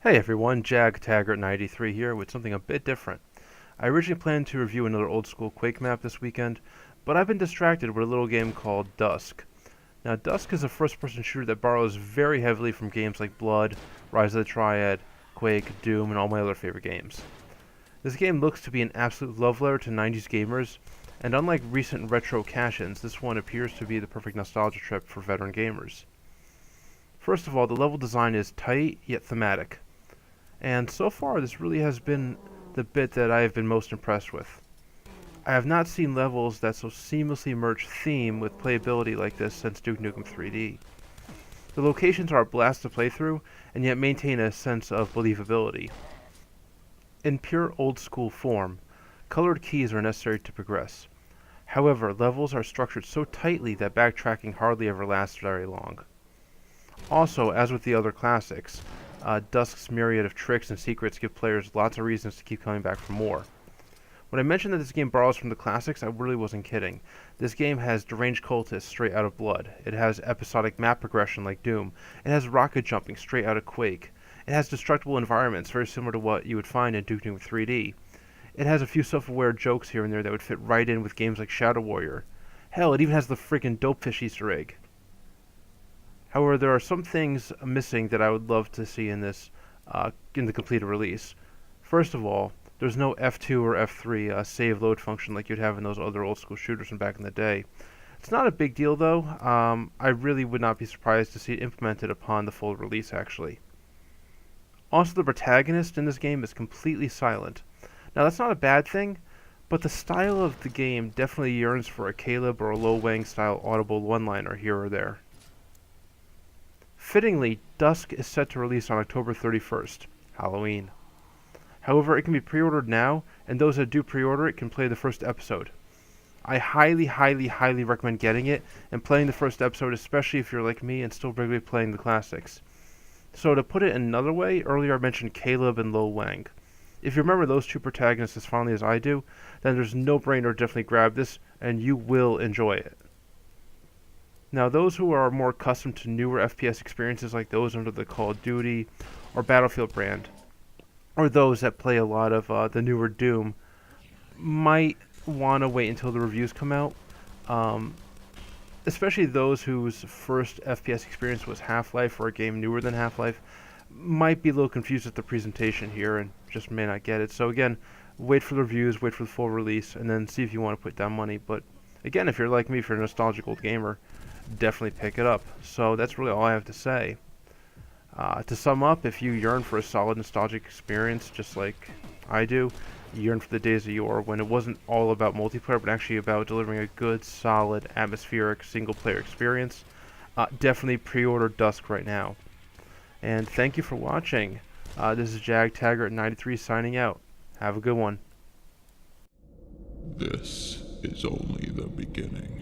Hey everyone, Jag Taggart 93 here with something a bit different. I originally planned to review another old school Quake map this weekend, but I've been distracted with a little game called Dusk. Now Dusk is a first person shooter that borrows very heavily from games like Blood, Rise of the Triad, Quake, Doom, and all my other favorite games. This game looks to be an absolute love letter to 90s gamers, and unlike recent retro cash-ins, this one appears to be the perfect nostalgia trip for veteran gamers. First of all, the level design is tight yet thematic. And so far, this really has been the bit that I have been most impressed with. I have not seen levels that so seamlessly merge theme with playability like this since Duke Nukem 3D. The locations are a blast to play through, and yet maintain a sense of believability. In pure old school form, colored keys are necessary to progress. However, levels are structured so tightly that backtracking hardly ever lasts very long. Also, as with the other classics, Dusk's myriad of tricks and secrets give players lots of reasons to keep coming back for more. When I mentioned that this game borrows from the classics, I really wasn't kidding. This game has deranged cultists straight out of Blood. It has episodic map progression like Doom. It has rocket jumping straight out of Quake. It has destructible environments very similar to what you would find in Duke Nukem 3D. It has a few self-aware jokes here and there that would fit right in with games like Shadow Warrior. Hell, it even has the freaking Dopefish Easter egg. However, there are some things missing that I would love to see in this, in the completed release. First of all, there's no F2 or F3 save load function like you'd have in those other old school shooters from back in the day. It's not a big deal though. I really would not be surprised to see it implemented upon the full release actually. Also, the protagonist in this game is completely silent. Now that's not a bad thing, but the style of the game definitely yearns for a Caleb or a Lo Wang style audible one-liner here or there. Fittingly, Dusk is set to release on October 31st, Halloween. However, it can be pre-ordered now, and those that do pre-order it can play the first episode. I highly recommend getting it and playing the first episode, especially if you're like me and still regularly playing the classics. So to put it another way, earlier I mentioned Caleb and Lo Wang. If you remember those two protagonists as fondly as I do, then there's no brainer to definitely grab this, and you will enjoy it. Now, those who are more accustomed to newer FPS experiences like those under the Call of Duty or Battlefield brand, or those that play a lot of the newer Doom, might want to wait until the reviews come out. Especially those whose first FPS experience was Half-Life or a game newer than Half-Life, might be a little confused at the presentation here and just may not get it. So again, wait for the reviews, wait for the full release, and then see if you want to put down money. But again, if you're like me, if you're a nostalgic old gamer, definitely pick it up. So that's really all I have to say. To sum up, if you yearn for a solid nostalgic experience, just like I do, you yearn for the days of yore when it wasn't all about multiplayer, but actually about delivering a good, solid, atmospheric, single-player experience, definitely pre-order Dusk right now. And thank you for watching. This is Jag Taggart 93 signing out. Have a good one. This is only the beginning.